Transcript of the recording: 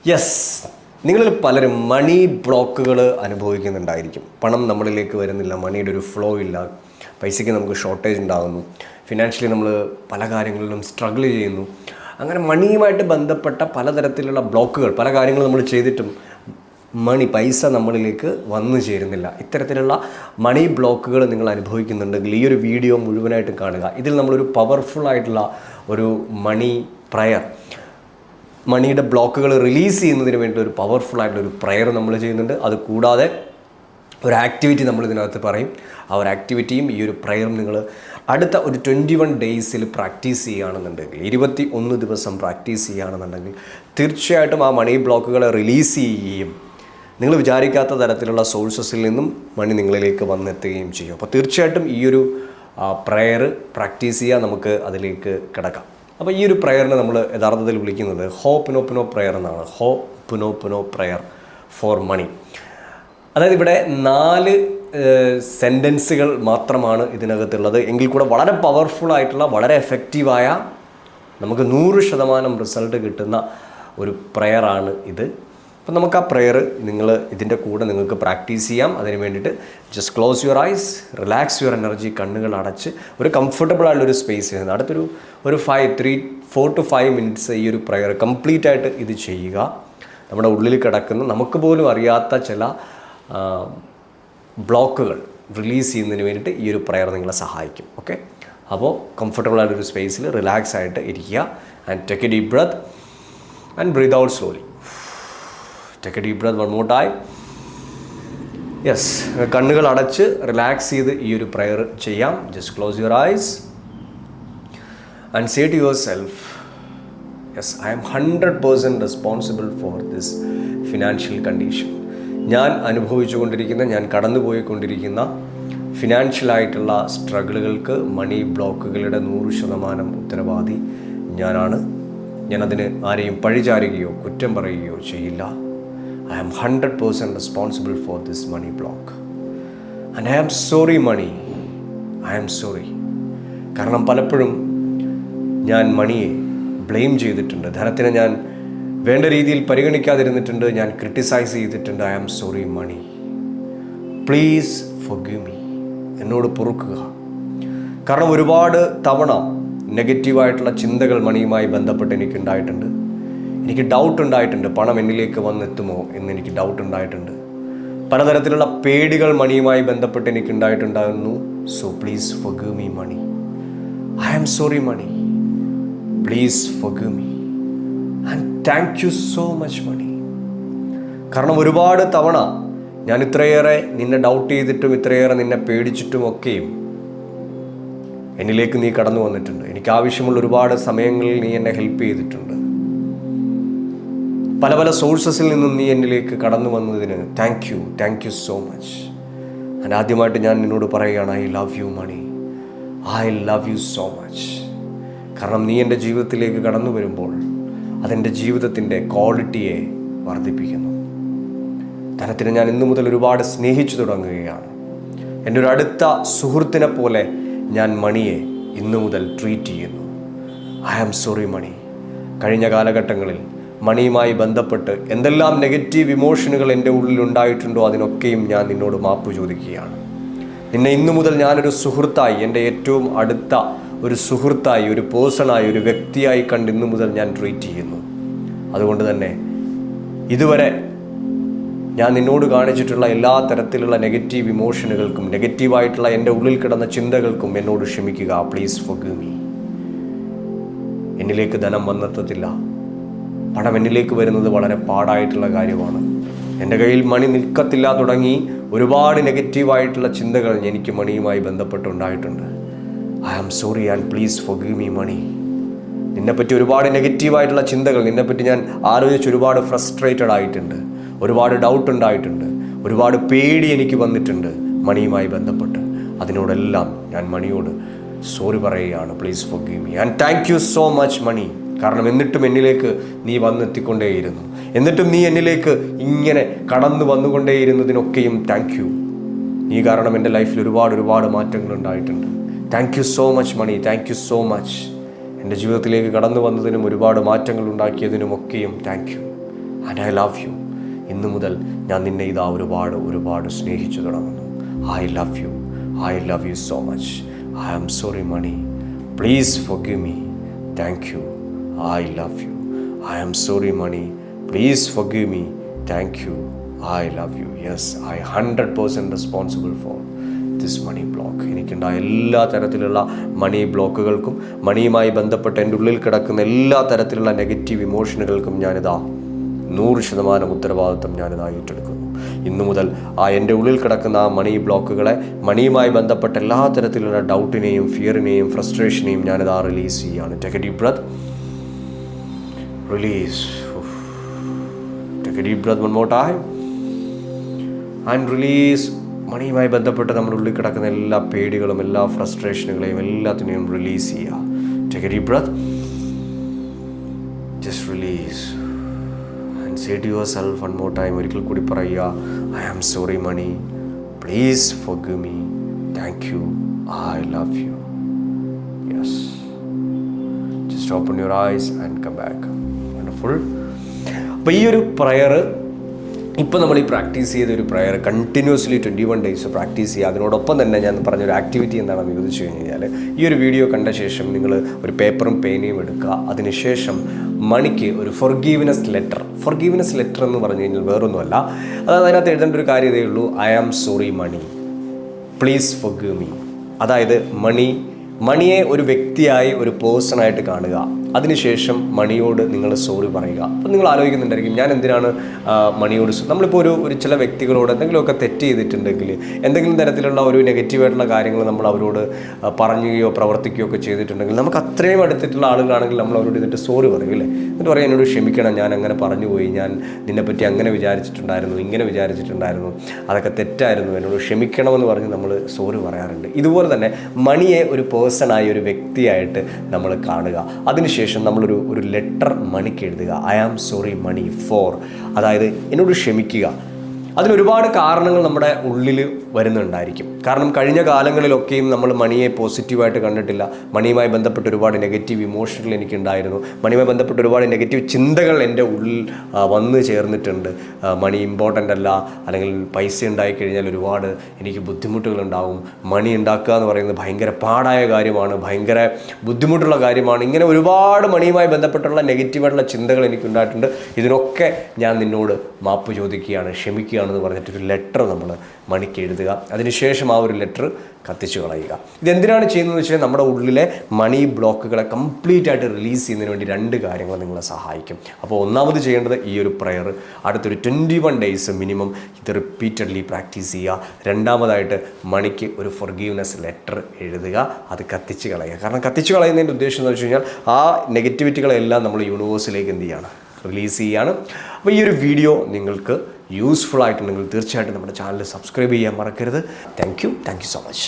Yes, നിങ്ങളിൽ പലരും മണി ബ്ലോക്കുകൾ അനുഭവിക്കുന്നുണ്ടായിരിക്കും. പണം നമ്മളിലേക്ക് വരുന്നില്ല, മണിയുടെ ഒരു ഫ്ലോ ഇല്ല, പൈസയ്ക്ക് നമുക്ക് ഷോർട്ടേജ് ഉണ്ടാകുന്നു, ഫിനാൻഷ്യലി നമ്മൾ പല കാര്യങ്ങളിലും സ്ട്രഗിൾ ചെയ്യുന്നു. അങ്ങനെ മണിയുമായിട്ട് ബന്ധപ്പെട്ട പലതരത്തിലുള്ള ബ്ലോക്കുകൾ, പല കാര്യങ്ങൾ നമ്മൾ ചെയ്തിട്ടും പൈസ നമ്മളിലേക്ക് വന്നു ചേരുന്നില്ല. ഇത്തരത്തിലുള്ള മണി ബ്ലോക്കുകൾ നിങ്ങൾ അനുഭവിക്കുന്നുണ്ടെങ്കിൽ ഈ ഒരു വീഡിയോ മുഴുവനായിട്ട് കാണുക. ഇതിൽ നമ്മളൊരു പവർഫുൾ ആയിട്ടുള്ള ഒരു മണി പ്രയർ, മണിയുടെ ബ്ലോക്കുകൾ റിലീസ് ചെയ്യുന്നതിന് വേണ്ടി ഒരു പവർഫുൾ ആയിട്ടുള്ളൊരു പ്രയർ നമ്മൾ ചെയ്യുന്നുണ്ട്. അത് കൂടാതെ ഒരു ആക്ടിവിറ്റി നമ്മൾ ഇതിനകത്ത് പറയും. ആ ഒരു ആക്ടിവിറ്റിയും ഈ ഒരു പ്രയറും നിങ്ങൾ അടുത്ത ഒരു 21 ഡേയ്സിൽ പ്രാക്ടീസ് ചെയ്യുകയാണെന്നുണ്ടെങ്കിൽ, 21 ദിവസം പ്രാക്ടീസ് ചെയ്യുകയാണെന്നുണ്ടെങ്കിൽ തീർച്ചയായിട്ടും ആ മണി ബ്ലോക്കുകളെ റിലീസ് ചെയ്യുകയും നിങ്ങൾ വിചാരിക്കാത്ത തരത്തിലുള്ള സോഴ്സസിൽ നിന്നും മണി നിങ്ങളിലേക്ക് വന്നെത്തുകയും ചെയ്യും. അപ്പോൾ തീർച്ചയായിട്ടും ഈ ഒരു പ്രയർ പ്രാക്ടീസ് ചെയ്യുക. നമുക്ക് അതിലേക്ക് കിടക്കാം. അപ്പോൾ ഈ ഒരു പ്രയറിനെ നമ്മൾ യഥാർത്ഥത്തിൽ വിളിക്കുന്നത് ഹോപ്നോപ്നോ പ്രയർ എന്നാണ്. ഹോപ്നോപ്നോ പ്രയർ ഫോർ മണി. അതായത് ഇവിടെ 4 സെൻറ്റൻസുകൾ മാത്രമാണ് ഇതിനകത്തുള്ളത്. എങ്കിൽ കൂടെ വളരെ പവർഫുൾ ആയിട്ടുള്ള, വളരെ എഫക്റ്റീവായ, നമുക്ക് 100% റിസൾട്ട് കിട്ടുന്ന ഒരു പ്രയറാണ് ഇത്. അപ്പം നമുക്ക് ആ പ്രയർ ഇതിൻ്റെ കൂടെ നിങ്ങൾക്ക് പ്രാക്ടീസ് ചെയ്യാം. അതിന് വേണ്ടിയിട്ട് just close your ice, relax your energy, കണ്ണുകൾ അടച്ച് ഒരു കംഫർട്ടബിൾ ആയിട്ടുള്ളൊരു സ്പേസ് അടുത്തൊരു 4 to 5 മിനിറ്റ്സ് ഈ ഒരു പ്രയർ കംപ്ലീറ്റ് ആയിട്ട് ഇത് ചെയ്യുക. നമ്മുടെ ഉള്ളിൽ കിടക്കുന്ന, നമുക്ക് പോലും അറിയാത്ത ചില ബ്ലോക്കുകൾ റിലീസ് ചെയ്യുന്നതിന് വേണ്ടിയിട്ട് ഈ ഒരു പ്രയർ നിങ്ങളെ സഹായിക്കും. ഓക്കെ, അപ്പോൾ കംഫർട്ടബിൾ ആയിട്ടൊരു സ്പേസിൽ റിലാക്സ് ആയിട്ട് ഇരിക്കുക. And take a deep breath and breathe out slowly. Take a deep breath one more time. Yes, കണ്ണുകൾ അടച്ച് റിലാക്സ് ചെയ്ത് ഈ ഒരു പ്രയർ ചെയ്യാം. Just close your eyes and say to yourself, yes, I am 100% responsible for this financial condition. ഞാൻ അനുഭവിച്ചുകൊണ്ടിരിക്കുന്ന, ഞാൻ കടന്നുപോയിക്കൊണ്ടിരിക്കുന്ന ഫിനാൻഷ്യലായിട്ടുള്ള സ്ട്രഗിളുകൾക്ക്, മണി ബ്ലോക്കുകളുടെ 100% ഉത്തരവാദി ഞാനാണ്. ഞാനതിന് ആരെയും പഴിചാരുകയോ കുറ്റം പറയുകയോ ചെയ്യില്ല. I am 100% responsible for this money block. And I am sorry money. I am sorry. കാരണം പലപ്പോഴും ഞാൻ മണിയെ ബ്ലെയിം ചെയ്തിട്ടുണ്ട്, ധനത്തിനെ ഞാൻ വേണ്ട രീതിയിൽ പരിഗണിക്കാതിരുന്നിട്ടുണ്ട്, ഞാൻ ക്രിട്ടിസൈസ് ചെയ്തിട്ടുണ്ട്. I am sorry money. Please forgive me. എന്നോട് പൊറുക്കുക. കാരണം ഒരുപാട് തവണ നെഗറ്റീവായിട്ടുള്ള ചിന്തകൾ മണിയുമായി ബന്ധപ്പെട്ട് എനിക്കുണ്ടായിട്ടുണ്ട്. എനിക്ക് ഡൗട്ട് ഉണ്ടായിട്ടുണ്ട്, പണം എന്നിലേക്ക് വന്നെത്തുമോ എന്നെനിക്ക് ഡൗട്ട് ഉണ്ടായിട്ടുണ്ട്. പലതരത്തിലുള്ള പേടികൾ മണിയുമായി ബന്ധപ്പെട്ട് എനിക്കുണ്ടായിട്ടുണ്ടായിരുന്നു. So please forgive me money. I am sorry money. Please forgive me. And thank you so much money. കാരണം ഒരുപാട് തവണ ഞാൻ ഇത്രയേറെ നിന്നെ ഡൗട്ട് ചെയ്തിട്ടും, ഇത്രയേറെ നിന്നെ പേടിച്ചിട്ടും ഒക്കെയും എന്നിലേക്ക് നീ കടന്നു വന്നിട്ടുണ്ട്. എനിക്ക് ആവശ്യമുള്ള ഒരുപാട് സമയങ്ങളിൽ നീ എന്നെ ഹെൽപ്പ് ചെയ്തിട്ടുണ്ട്. പല പല സോഴ്സസിൽ നിന്നും നീ എന്നിലേക്ക് കടന്നു വന്നതിന് താങ്ക് യു സോ മച്ച്. ഞാൻ ആദ്യമായിട്ട് ഞാൻ നിന്നോട് പറയുകയാണ്, I love you money. I love you so much. കാരണം നീ എൻ്റെ ജീവിതത്തിലേക്ക് കടന്നു വരുമ്പോൾ അതെൻ്റെ ജീവിതത്തിൻ്റെ ക്വാളിറ്റിയെ വർദ്ധിപ്പിക്കുന്നു. ധനത്തിനെ ഞാൻ ഇന്നു മുതൽ ഒരുപാട് സ്നേഹിച്ചു തുടങ്ങുകയാണ്. എൻ്റെ ഒരു അടുത്ത സുഹൃത്തിനെ പോലെ ഞാൻ മണിയെ ഇന്നു മുതൽ ട്രീറ്റ് ചെയ്യുന്നു. ഐ ആം സോറി മണി. കഴിഞ്ഞ കാലഘട്ടങ്ങളിൽ മണിയുമായി ബന്ധപ്പെട്ട് എന്തെല്ലാം നെഗറ്റീവ് ഇമോഷനുകൾ എൻ്റെ ഉള്ളിൽ ഉണ്ടായിട്ടുണ്ടോ അതിനൊക്കെയും ഞാൻ നിന്നോട് മാപ്പ് ചോദിക്കുകയാണ്. നിന്നെ ഇന്നു മുതൽ ഞാനൊരു സുഹൃത്തായി, എൻ്റെ ഏറ്റവും അടുത്ത ഒരു സുഹൃത്തായി, ഒരു പേഴ്സണായി, ഒരു വ്യക്തിയായി കണ്ട് ഇന്നു മുതൽ ഞാൻ ട്രീറ്റ് ചെയ്യുന്നു. അതുകൊണ്ട് തന്നെ ഇതുവരെ ഞാൻ നിന്നോട് കാണിച്ചിട്ടുള്ള എല്ലാ തരത്തിലുള്ള നെഗറ്റീവ് ഇമോഷനുകൾക്കും, നെഗറ്റീവായിട്ടുള്ള എൻ്റെ ഉള്ളിൽ കിടന്ന ചിന്തകൾക്കും എന്നോട് ക്ഷമിക്കുക. Please forgive me. എന്നിലേക്ക് ധനം വന്നെത്തത്തില്ല. പണം എന്നിലേക്ക് വരുന്നത് വളരെ പാടായിട്ടുള്ള കാര്യമാണ്. എൻ്റെ കയ്യിൽ മണി നിൽക്കത്തില്ല തുടങ്ങി ഒരുപാട് നെഗറ്റീവായിട്ടുള്ള ചിന്തകൾ എനിക്ക് മണിയുമായി ബന്ധപ്പെട്ടുണ്ടായിട്ടുണ്ട്. I am sorry and please forgive me money. നിന്നെപ്പറ്റി ഒരുപാട് നെഗറ്റീവായിട്ടുള്ള ചിന്തകൾ, നിന്നെപ്പറ്റി ഞാൻ ആലോചിച്ച് ഒരുപാട് ഫ്രസ്ട്രേറ്റഡ് ആയിട്ടുണ്ട്, ഒരുപാട് ഡൗട്ട് ഉണ്ടായിട്ടുണ്ട്, ഒരുപാട് പേടി എനിക്ക് വന്നിട്ടുണ്ട് മണിയുമായി ബന്ധപ്പെട്ട്. അതിനോടെല്ലാം ഞാൻ മണിയോട് സോറി പറയുകയാണ്. Please forgive me and thank you so much മണി. കാരണം എന്നിട്ടും എന്നിലേക്ക് നീ വന്നെത്തിക്കൊണ്ടേയിരുന്നു, എന്നിട്ടും നീ എന്നിലേക്ക് ഇങ്ങനെ കടന്നു വന്നുകൊണ്ടേയിരുന്നതിനൊക്കെയും താങ്ക് യു. നീ കാരണം എൻ്റെ ലൈഫിൽ ഒരുപാട് മാറ്റങ്ങൾ ഉണ്ടായിട്ടുണ്ട്. Thank you so much money. Thank you so much. എൻ്റെ ജീവിതത്തിലേക്ക് കടന്നു വന്നതിനും ഒരുപാട് മാറ്റങ്ങൾ ഉണ്ടാക്കിയതിനുമൊക്കെയും thank you. And I love you. ഇന്നു മുതൽ ഞാൻ നിന്നെ ഇതാ ഒരുപാട് സ്നേഹിച്ചു തുടങ്ങുന്നു. I love you so much. I am sorry money, please forgive me. Thank you. I love you. I am sorry money, please forgive me. Thank you. I love you. Yes, I 100% responsible for this money block. എനിക്കുണ്ടായ എല്ലാ തരത്തിലുള്ള മണി ബ്ലോക്കുകൾക്കും മണിയുമായി ബന്ധപ്പെട്ട് എൻ്റെ ഉള്ളിൽ കിടക്കുന്ന എല്ലാ തരത്തിലുള്ള negative ഇമോഷനുകൾക്കും ഞാനിതാ 100% ഉത്തരവാദിത്വം ഞാനിതാ ഏറ്റെടുക്കുന്നു. ഇന്നു മുതൽ എൻ്റെ ഉള്ളിൽ കിടക്കുന്ന ആ മണി ബ്ലോക്കുകളെ, മണിയുമായി ബന്ധപ്പെട്ട എല്ലാ തരത്തിലുള്ള ഡൗട്ടിനെയും ഫിയറിനെയും ഫ്രസ്ട്രേഷനെയും ഞാനിതാ റിലീസ് ചെയ്യുകയാണ്. Take a deep breath, release. Take a deep breath one more time and release. മണിയുമായി ബന്ധപ്പെട്ട് നമ്മുടെ ഉള്ളിൽ കിടക്കുന്ന എല്ലാ പേടികളും എല്ലാ ഫ്രസ്ട്രേഷനുകളെയും എല്ലാത്തിനെയും റിലീസ് ചെയ്യുക. Take a deep breath, just release and say to yourself one more time. ഒരിക്കൽ കൂടി പറയുക, I am sorry money, please forgive me. Thank you. I love you. Yes, just open your eyes and come back. Wonderful. അപ്പോൾ ഈ ഒരു prayer ഇപ്പോൾ നമ്മൾ ഈ practice ചെയ്തൊരു പ്രയർ കണ്ടിന്യൂസ്ലി 21 days പ്രാക്ടീസ് ചെയ്യുക. അതിനോടൊപ്പം തന്നെ ഞാൻ പറഞ്ഞൊരു ആക്ടിവിറ്റി എന്താണെന്ന് ചോദിച്ചു കഴിഞ്ഞാൽ, ഈ ഒരു വീഡിയോ കണ്ട ശേഷം നിങ്ങൾ ഒരു പേപ്പറും പേനയും എടുക്കുക. അതിനുശേഷം മണിക്ക് ഒരു forgiveness ലെറ്റർ എന്ന് പറഞ്ഞു കഴിഞ്ഞാൽ വേറൊന്നുമല്ല, അതായത് അതിനകത്ത് എഴുതേണ്ട ഒരു കാര്യം ഇതേ ഉള്ളൂ, I am sorry money, please forgive me. അതായത് മണിയെ ഒരു വ്യക്തിയായി, ഒരു പേഴ്സണായിട്ട് കാണുക. അതിനുശേഷം മണിയോട് നിങ്ങൾ സോറി പറയുക. അപ്പോൾ നിങ്ങൾ ആലോചിക്കുന്നുണ്ടായിരിക്കും, ഞാൻ എന്തിനാണ് മണിയോട് നമ്മളിപ്പോൾ ഒരു ചില വ്യക്തികളോട് എന്തെങ്കിലുമൊക്കെ തെറ്റ് ചെയ്തിട്ടുണ്ടെങ്കിൽ, എന്തെങ്കിലും തരത്തിലുള്ള ഒരു നെഗറ്റീവായിട്ടുള്ള കാര്യങ്ങൾ നമ്മൾ അവരോട് പറയുകയോ പ്രവർത്തിക്കുകയോ ഒക്കെ ചെയ്തിട്ടുണ്ടെങ്കിൽ, നമുക്ക് അത്രയും അടുത്തിട്ടുള്ള ആളുകളാണെങ്കിൽ നമ്മൾ അവരോട് ഇതിട്ട് സോറി പറയും അല്ലേ. എന്നിട്ട് പറയാം, എന്നോട് ക്ഷമിക്കണം, ഞാൻ അങ്ങനെ പറഞ്ഞു പോയി, ഞാൻ നിന്നെപ്പറ്റി അങ്ങനെ വിചാരിച്ചിട്ടുണ്ടായിരുന്നു, ഇങ്ങനെ വിചാരിച്ചിട്ടുണ്ടായിരുന്നു, അതൊക്കെ തെറ്റായിരുന്നു, എന്നോട് ക്ഷമിക്കണമെന്ന് പറഞ്ഞ് നമ്മൾ സോറി പറയാറുണ്ട്. ഇതുപോലെ തന്നെ മണിയെ ഒരു പേഴ്സണായി, ഒരു വ്യക്തിയായിട്ട് നമ്മൾ കാണുക. അതിനുശേഷം നമ്മളൊരു ലെറ്റർ മണിക്ക് എഴുതുക, I am sorry money for, അതായത് എന്നോട് ക്ഷമിക്കുക. അതിനൊരുപാട് കാരണങ്ങൾ നമ്മുടെ ഉള്ളിൽ വരുന്നുണ്ടായിരിക്കും. കാരണം കഴിഞ്ഞ കാലങ്ങളിലൊക്കെയും നമ്മൾ മണിയെ പോസിറ്റീവായിട്ട് കണ്ടിട്ടില്ല. മണിയുമായി ബന്ധപ്പെട്ട് ഒരുപാട് നെഗറ്റീവ് ഇമോഷനുകൾ എനിക്കുണ്ടായിരുന്നു. മണിയുമായി ബന്ധപ്പെട്ട് ഒരുപാട് നെഗറ്റീവ് ചിന്തകൾ എൻ്റെ ഉള്ളിൽ വന്നു ചേർന്നിട്ടുണ്ട്. മണി ഇമ്പോർട്ടൻ്റ് അല്ല, അല്ലെങ്കിൽ പൈസ ഉണ്ടായിക്കഴിഞ്ഞാൽ ഒരുപാട് എനിക്ക് ബുദ്ധിമുട്ടുകളുണ്ടാവും, മണി ഉണ്ടാക്കുക എന്ന് പറയുന്നത് ഭയങ്കര പാടായ കാര്യമാണ്, ഭയങ്കര ബുദ്ധിമുട്ടുള്ള കാര്യമാണ്. ഇങ്ങനെ ഒരുപാട് മണിയുമായി ബന്ധപ്പെട്ടുള്ള നെഗറ്റീവായിട്ടുള്ള ചിന്തകൾ എനിക്കുണ്ടായിട്ടുണ്ട്. ഇതിനൊക്കെ ഞാൻ നിന്നോട് മാപ്പ് ചോദിക്കുകയാണ്, ക്ഷമിക്കുകയാണെന്ന് പറഞ്ഞിട്ടൊരു ലെറ്റർ നമ്മൾ മണിക്ക് എഴുതുക. അതിനുശേഷം ആ ഒരു ലെറ്റർ കത്തിച്ചു കളയുക. ഇതെന്തിനാണ് ചെയ്യുന്നതെന്ന് വെച്ചാൽ നമ്മുടെ ഉള്ളിലെ മണി ബ്ലോക്കുകളെ കംപ്ലീറ്റ് ആയിട്ട് റിലീസ് ചെയ്യുന്നതിന് വേണ്ടി 2 കാര്യങ്ങൾ നിങ്ങളെ സഹായിക്കും. അപ്പോൾ ഒന്നാമത് ചെയ്യേണ്ടത് ഈ ഒരു പ്രയർ അടുത്തൊരു 21 days മിനിമം ഇത് റിപ്പീറ്റഡ്ലി പ്രാക്ടീസ് ചെയ്യുക. രണ്ടാമതായിട്ട് മണിക്ക് ഒരു forgiveness ലെറ്റർ എഴുതുക, അത് കത്തിച്ച് കളയുക. കാരണം കത്തിച്ച് കളയുന്നതിൻ്റെ ഉദ്ദേശം എന്ന് വെച്ച് കഴിഞ്ഞാൽ ആ നെഗറ്റിവിറ്റികളെല്ലാം നമ്മൾ യൂണിവേഴ്സിലേക്ക് എന്ത് ചെയ്യാണ്, റിലീസ് ചെയ്യുകയാണ്. അപ്പോൾ ഈ ഒരു വീഡിയോ നിങ്ങൾക്ക് യൂസ്ഫുൾ ആയിട്ടുണ്ടെങ്കിൽ തീർച്ചയായിട്ടും നമ്മുടെ ചാനൽ സബ്സ്ക്രൈബ് ചെയ്യാൻ മറക്കരുത്. Thank you so much.